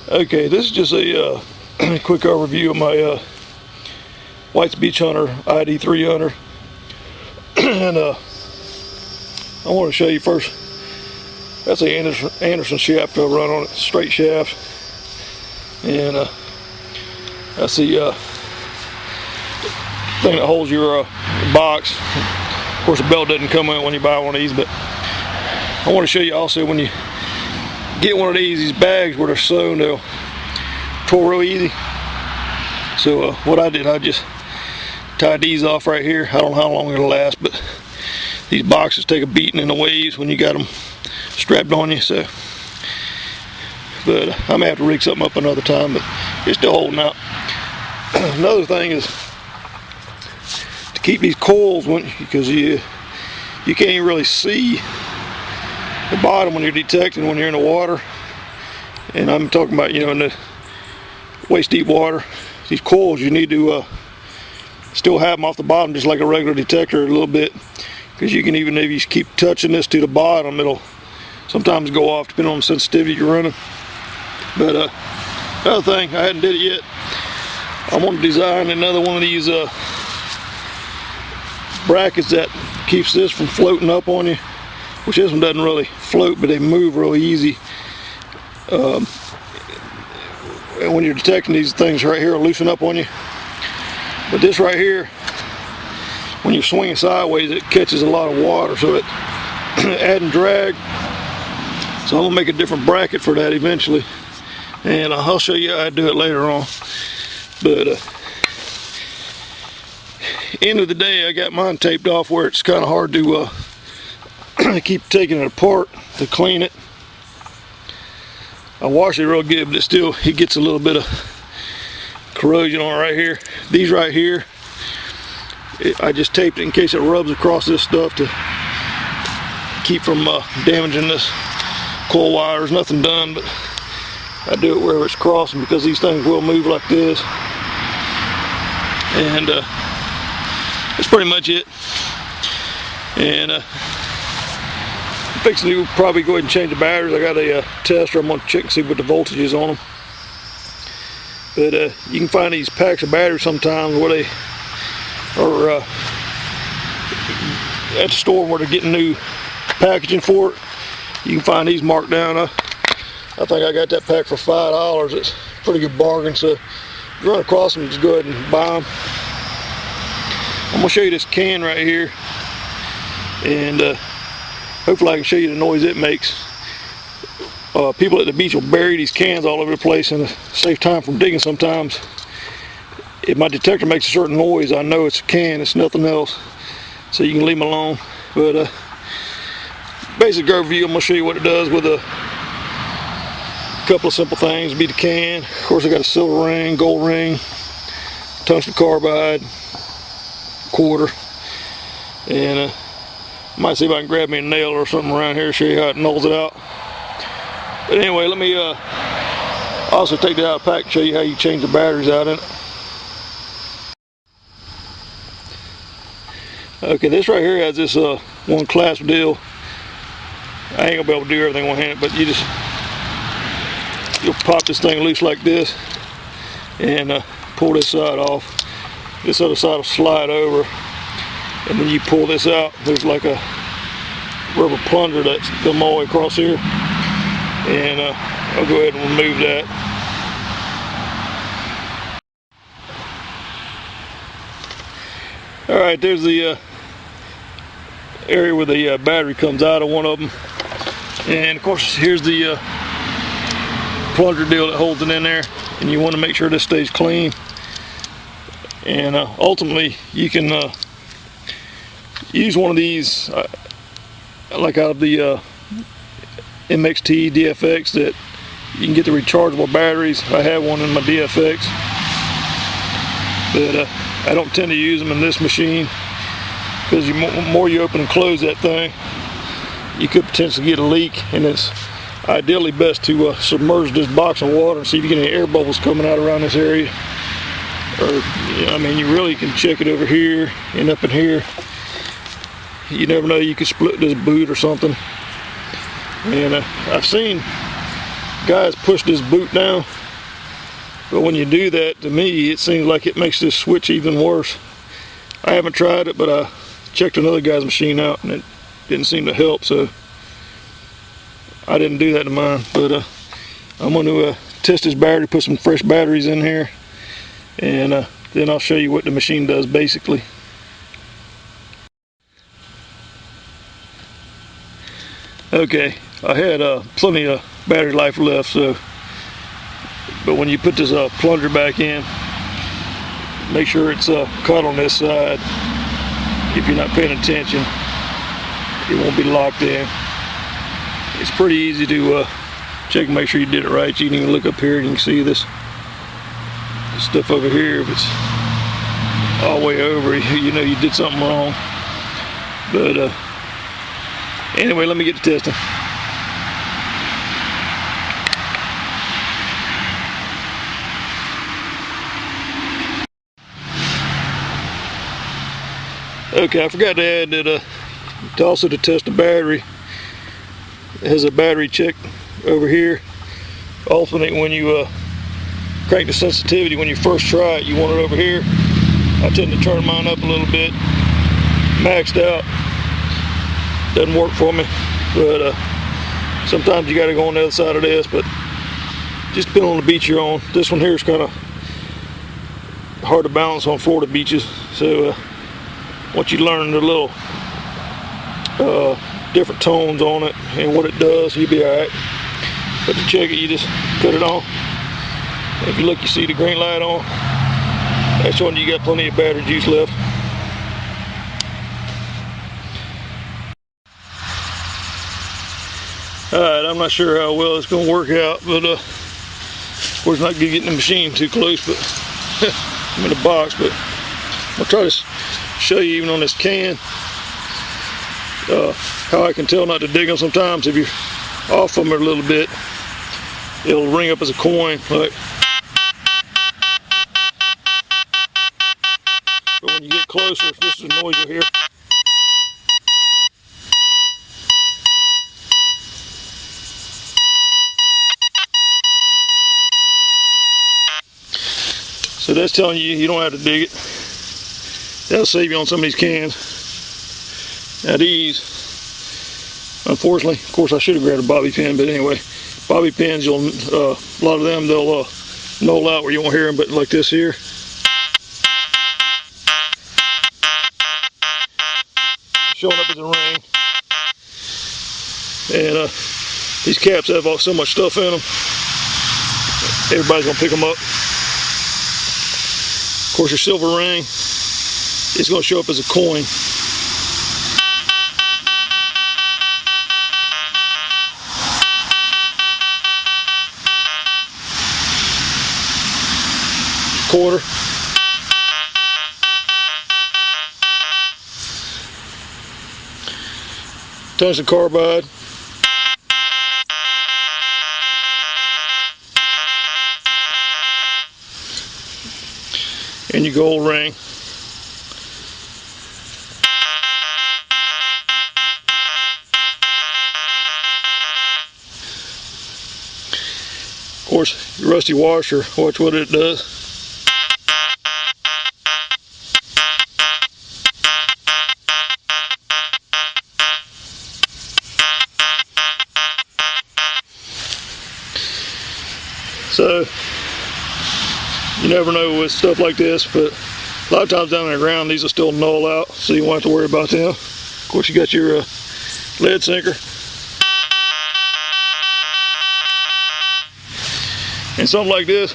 Okay, this is just a quick overview of my White's Beachhunter ID 300, and I want to show you first. That's a Anderson shaft I run on it, straight shaft, and that's the thing that holds your box. Of course, the belt doesn't come in when you buy one of these, but I want to show you also when you get one of these bags where they're sewn, they'll pull real easy. So what I did, I just tied these off right here. I don't know how long it'll last, but these boxes take a beating in the waves when you got them strapped on you. So, but I may have to rig something up another time, but it's still holding out. Another thing is to keep these coils, because you can't really see the bottom when you're detecting when you're in the water, and I'm talking about, in the waist deep water. These coils, you need to still have them off the bottom just like a regular detector a little bit, because you can, even if you keep touching this to the bottom, it'll sometimes go off depending on the sensitivity you're running. But another thing, I hadn't did it yet. I want to design another one of these brackets that keeps this from floating up on you, which this one doesn't really float, but they move real easy. And when you're detecting, these things right here will loosen up on you. But this right here, when you're swinging sideways, it catches a lot of water, so it adding drag. So I'm gonna make a different bracket for that eventually, and I'll show you how I do it later on. But end of the day, I got mine taped off where it's kind of hard to keep taking it apart to clean it. I wash it real good, but it gets a little bit of corrosion on it right here. These right here, I just taped it in case it rubs across this stuff to keep from damaging this coil wire. There's nothing done, but I do it wherever it's crossing, because these things will move like this. And that's pretty much it. And I'm fixing to probably go ahead and change the batteries. I got a tester. I'm going to check and see what the voltage is on them. But you can find these packs of batteries sometimes where they are at the store where they're getting new packaging for it. You can find these marked down. I think I got that pack for $5. It's a pretty good bargain. So if you run across them, just go ahead and buy them. I'm going to show you this can right here, and hopefully I can show you the noise it makes. People at the beach will bury these cans all over the place, and save time from digging sometimes. If my detector makes a certain noise, I know it's a can, it's nothing else. So you can leave them alone. But basic overview, I'm going to show you what it does with a couple of simple things. Be the can. Of course, I got a silver ring, gold ring, tungsten carbide, quarter, and might see if I can grab me a nail or something around here, show you how it nulls it out. But anyway, let me also take that out of the pack and show you how you change the batteries out in it. Okay, this right here has this one clasp deal. I ain't gonna be able to do everything one handed, but you'll pop this thing loose like this and pull this side off. This other side will slide over, and then you pull this out. There's like a rubber plunger that's come all the way across here, and I'll go ahead and remove that. All right, there's the area where the battery comes out of one of them, and of course here's the plunger deal that holds it in there, and you want to make sure this stays clean. And ultimately you can use one of these like out of the MXT DFX, that you can get the rechargeable batteries. I have one in my DFX, but I don't tend to use them in this machine, because the more you open and close that thing, you could potentially get a leak, and it's ideally best to submerge this box in water and see if you get any air bubbles coming out around this area. Or, I mean, you really can check it over here and up in here. You never know, you could split this boot or something. And I've seen guy's pushed his boot down, but when you do that, to me, it seems like it makes this switch even worse. I haven't tried it, but I checked another guy's machine out and it didn't seem to help, so I didn't do that to mine. But I'm going to test his battery, put some fresh batteries in here, and then I'll show you what the machine does basically. Okay, I had plenty of battery life left, so but when you put this plunger back in, make sure it's cut on this side. If you're not paying attention, it won't be locked in. It's pretty easy to check and make sure you did it right. You can even look up here and you can see this stuff over here. If it's all the way over, you know you did something wrong. But anyway, let me get to testing. Okay, I forgot to add that also to test the battery, it has a battery check over here. Alternate when you crank the sensitivity. When you first try it, you want it over here. I tend to turn mine up a little bit, maxed out. Doesn't work for me, but sometimes you got to go on the other side of this. But just depending on the beach you're on. This one here is kind of hard to balance on Florida beaches, so once you learn the little different tones on it and what it does, you'll be alright. But to check it, you just cut it on. If you look, you see the green light on. That's when you got plenty of battery juice left. Alright, I'm not sure how well it's going to work out, but of course not getting the machine too close, but I'm in the box. But I'll try to show you even on this can how I can tell not to dig them. Sometimes if you're off from it a little bit, it'll ring up as a coin, like. But when you get closer, this is the noise you'll hear. So that's telling you you don't have to dig it. That'll save you on some of these cans. Now these, unfortunately, of course I should have grabbed a bobby pin, but anyway, bobby pins, you'll a lot of them, they'll null out where you won't hear them, but like this here. Showing up as a ring. And these caps have so much stuff in them, everybody's gonna pick them up. Of course, your silver ring is going to show up as a coin. Quarter. Tungsten carbide. And your gold ring. Of course, your rusty washer, watch what it does. So, you never know with stuff like this, but a lot of times down in the ground, these will still null out, so you won't have to worry about them. Of course, you got your lead sinker. And something like this,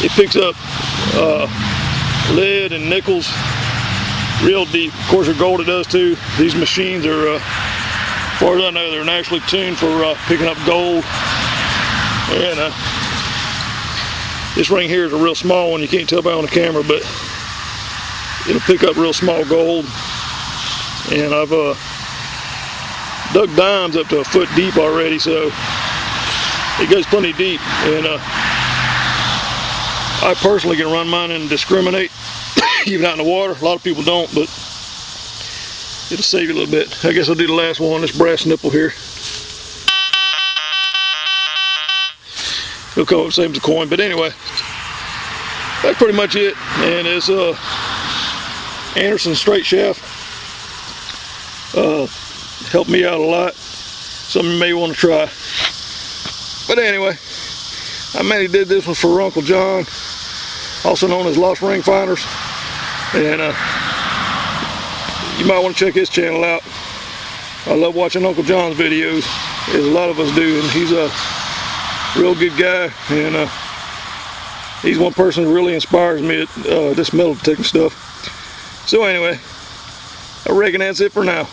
it picks up lead and nickels real deep. Of course, your gold it does too. These machines are, as far as I know, they're naturally tuned for picking up gold. And this ring here is a real small one. You can't tell by on the camera, but it'll pick up real small gold. And I've dug dimes up to a foot deep already, so it goes plenty deep. And I personally can run mine and discriminate, even out in the water. A lot of people don't, but it'll save you a little bit. I guess I'll do the last one, this brass nipple here. He'll come up same as a coin. But anyway, that's pretty much it. And it's Anderson straight shaft. Helped me out a lot. Something you may want to try. But anyway, I mainly did this one for Uncle John, also known as Lost Ring Finders. And you might want to check his channel out. I love watching Uncle John's videos, as a lot of us do, and he's a real good guy, and he's one person who really inspires me at this metal detecting stuff. So anyway, I reckon that's it for now.